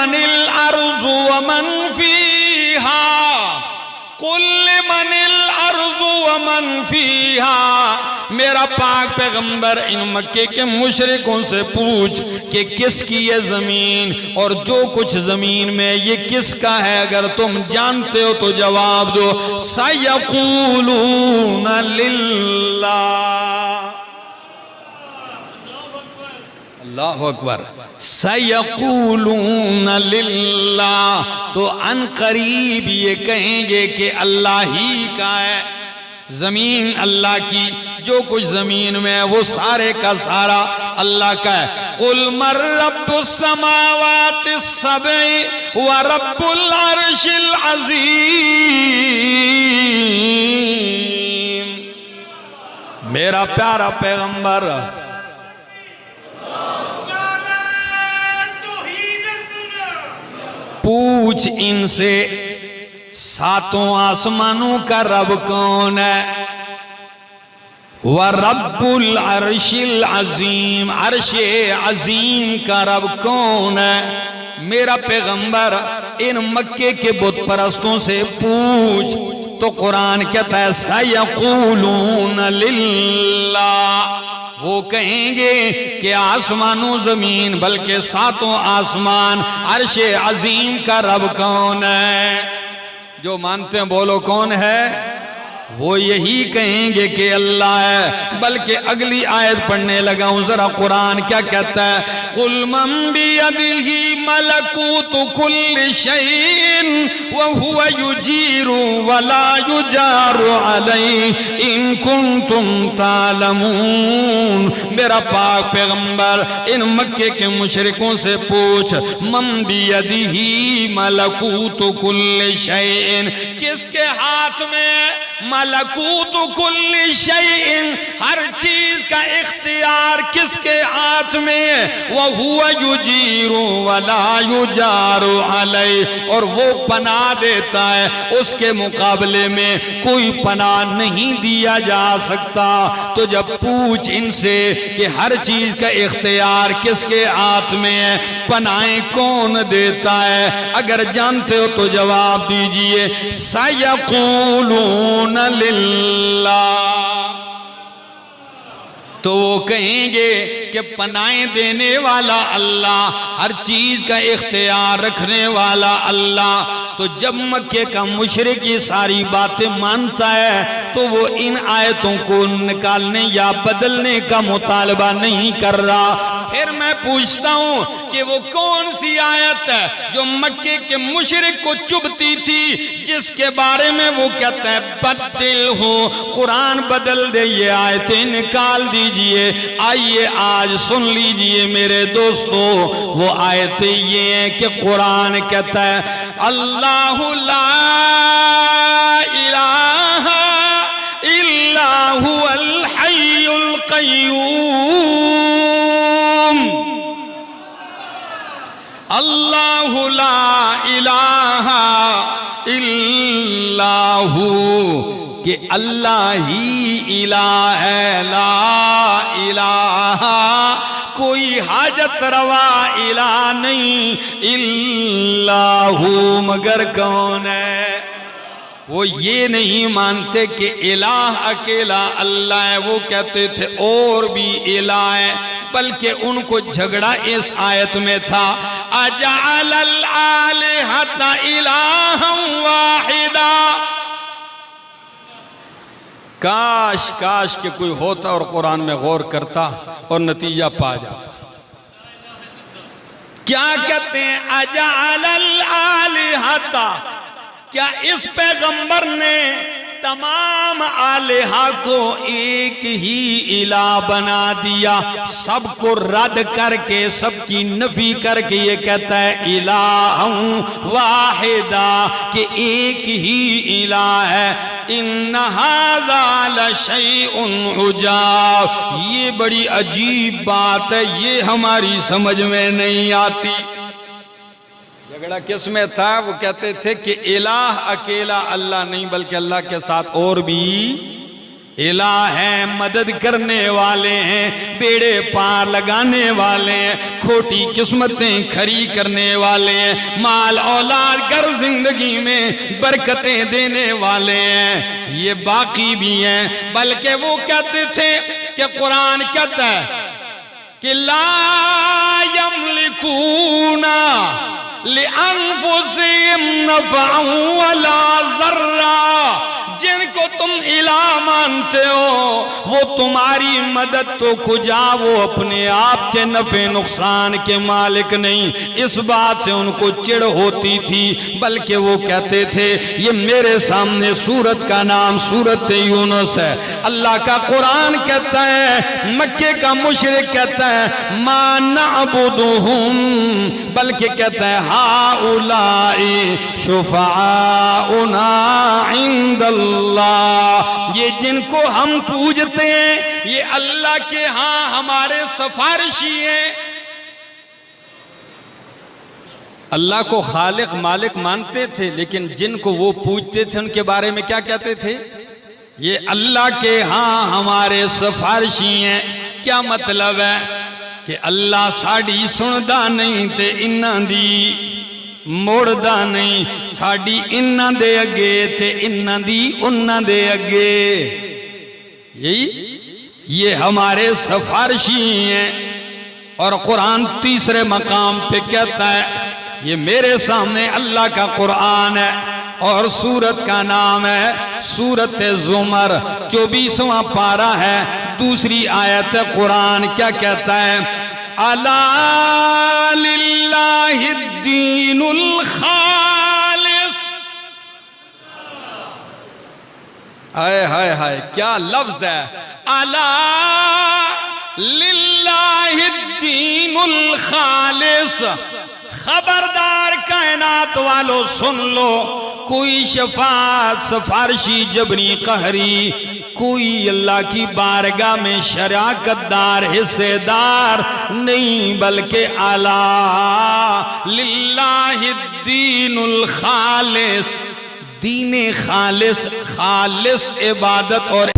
من الارض ومن فیہا قل لمن الارض ومن فیہا، میرا پاک پیغمبر ان مکے کے مشرکوں سے پوچھ کہ کس کی یہ زمین اور جو کچھ زمین میں یہ کس کا ہے، اگر تم جانتے ہو تو جواب دو۔ سَيَقُولُونَ لِلَّهِ، اللہ اکبر، سَيَقُولُونَ لِلَّهِ، تو ان قریب یہ کہیں گے کہ اللہ ہی کا ہے، زمین اللہ کی، جو کچھ زمین میں ہے وہ سارے کا سارا اللہ کا ہے۔ قُلْ مَنْ رَبُّ السَّمَاوَاتِ السَّبْعِ وَرَبُّ الْعَرْشِ الْعَظِيمِ، میرا پیارا پیغمبر پوچھ ان سے ساتوں آسمانوں کا رب کون ہے، وَرَبُّ الْعَرْشِ الْعَظِيمِ، عرش عظیم کا رب کون ہے۔ میرا پیغمبر ان مکے کے بت پرستوں سے پوچھ، تو قرآن کہتا ہے سَيَقُولُونَ لِلَّهِ، وہ کہیں گے کہ آسمانوں زمین بلکہ ساتوں آسمان عرش عظیم کا رب کون ہے۔ جو مانتے ہیں بولو کون ہے؟ وہ یہی کہیں گے کہ اللہ ہے۔ بلکہ اگلی آیت پڑھنے لگا ہوں، ذرا قرآن کیا کہتا ہے؟ قُلْ مَنْ بِيَدِهِ مَلَكُوتُ كُلِّ شَيْءٍ وَهُوَ يُجِيرُ وَلَا يُجَارُ عَلَيْهِ إِن كُنتُمْ تَعْلَمُونَ، میرا پاک پیغمبر ان مکے کے مشرکوں سے پوچھ، مَنْ بِيَدِهِ مَلَكُوتُ كُلِّ شَيْءٍ، کس کے ہاتھ میں ملکوت کل شیء، ہر چیز کا اختیار کس کے ہاتھ میں ہے؟ وَهُوَ يُجِيرُ وَلَا يُجَارُ عَلَيْهِ، اور وہ پناہ دیتا ہے، اس کے مقابلے میں کوئی پناہ نہیں دیا جا سکتا۔ تو جب پوچھ ان سے کہ ہر چیز کا اختیار کس کے ہاتھ میں ہے، پناہیں کون دیتا ہے، اگر جانتے ہو تو جواب دیجئے۔ سَيَقُولُونَ لِلَّهِ، تو وہ کہیں گے کہ پناہیں دینے والا اللہ، ہر چیز کا اختیار رکھنے والا اللہ۔ تو جب مکے کا مشرک یہ ساری باتیں مانتا ہے تو وہ ان آیتوں کو نکالنے یا بدلنے کا مطالبہ نہیں کر رہا۔ پھر میں پوچھتا ہوں کہ وہ کون سی آیت ہے جو مکے کے مشرک کو چبھتی تھی، جس کے بارے میں وہ کہتا ہے بدل ہو، قرآن بدل دے، یہ آیتیں نکال دیجئے۔ آئیے آج سن لیجئے میرے دوستو، وہ آیتیں یہ ہیں کہ قرآن کہتا ہے اللہ لا الہ الا هو الحی القیوم، اللہ لا الہ الا ہو، کہ اللہ ہی الہ ہے، لا الہ کوئی حاجت روا الہ نہیں، الا ہو مگر کون ہے؟ وہ یہ نہیں مانتے کہ الہ اکیلا اللہ ہے، وہ کہتے تھے اور بھی الہ ہے، بلکہ ان کو جھگڑا اس آیت میں تھا اجعل الآلہۃ الہا واحدا، کاش کاش کہ کوئی ہوتا اور قرآن میں غور کرتا اور نتیجہ پا جاتا۔ کیا کہتے ہیں اجعل الآلہۃ، کیا اس پیغمبر نے تمام آلہہ کو ایک ہی الہ بنا دیا؟ سب کو رد کر کے، سب کی نفی کر کے یہ کہتا ہے الہ واحدہ، کہ ایک ہی الہ ہے۔ ان ھذا لشیء عجاب، یہ بڑی عجیب بات ہے، یہ ہماری سمجھ میں نہیں آتی۔ جھگڑا کس میں تھا؟ وہ کہتے تھے کہ الہ اکیلا اللہ نہیں، بلکہ اللہ کے ساتھ اور بھی الہ ہیں، مدد کرنے والے ہیں، بیڑے پار لگانے والے ہیں، کھوٹی قسمتیں کھری کرنے والے ہیں، مال اولاد گر زندگی میں برکتیں دینے والے ہیں، یہ باقی بھی ہیں۔ بلکہ وہ کہتے تھے کہ قرآن کہتا ہے کہ لا یملکون لِأَنفُسِهِمْ نَفْعًا وَلَا ضَرًّا، جن کو تم الہ مانتے ہو وہ تمہاری مدد تو کجا، وہ اپنے آپ کے نفع نقصان کے مالک نہیں۔ اس بات سے ان کو چڑ ہوتی تھی، بلکہ وہ کہتے تھے، یہ میرے سامنے سورت کا نام سورت یونس ہے، اللہ کا قرآن کہتا ہے، مکے کا مشرک کہتا ہے مَا نَعْبُدُهُمْ، بلکہ کہتا ہے ہَؤُلَاءِ شُفَعَاؤُنَا عِندَ اللہ، یہ جن کو ہم پوجتے ہیں یہ اللہ کے ہاں ہمارے سفارشی ہیں۔ اللہ کو خالق مالک مانتے تھے، لیکن جن کو وہ پوجتے تھے ان کے بارے میں کیا کہتے تھے؟ یہ اللہ کے ہاں ہمارے سفارشی ہیں۔ کیا مطلب ہے؟ کہ اللہ ساڑی سندا نہیں تے انہاں دی موڑدا نہیں، ساڑی انہاں دے اگے تے انہاں دی انہاں دے اگے، یہ ہمارے سفارشی ہیں۔ اور قرآن تیسرے مقام پہ کہتا ہے، یہ میرے سامنے اللہ کا قرآن ہے اور سورت کا نام ہے سورت زمر، 24واں پارہ ہے، دوسری آیت قرآن کیا کہتا ہے؟ الا للہ الدین الخالص، ہائے ہائے ہائے کیا لفظ ہے، الا للہ الدین الخالص، خبردار کائنات والو سن لو، کوئی شفاعت سفارشی جبری قہری، کوئی اللہ کی بارگاہ میں شراکت دار حصے دار نہیں، بلکہ الا للہ الدین الخالص، دین خالص، خالص عبادت اور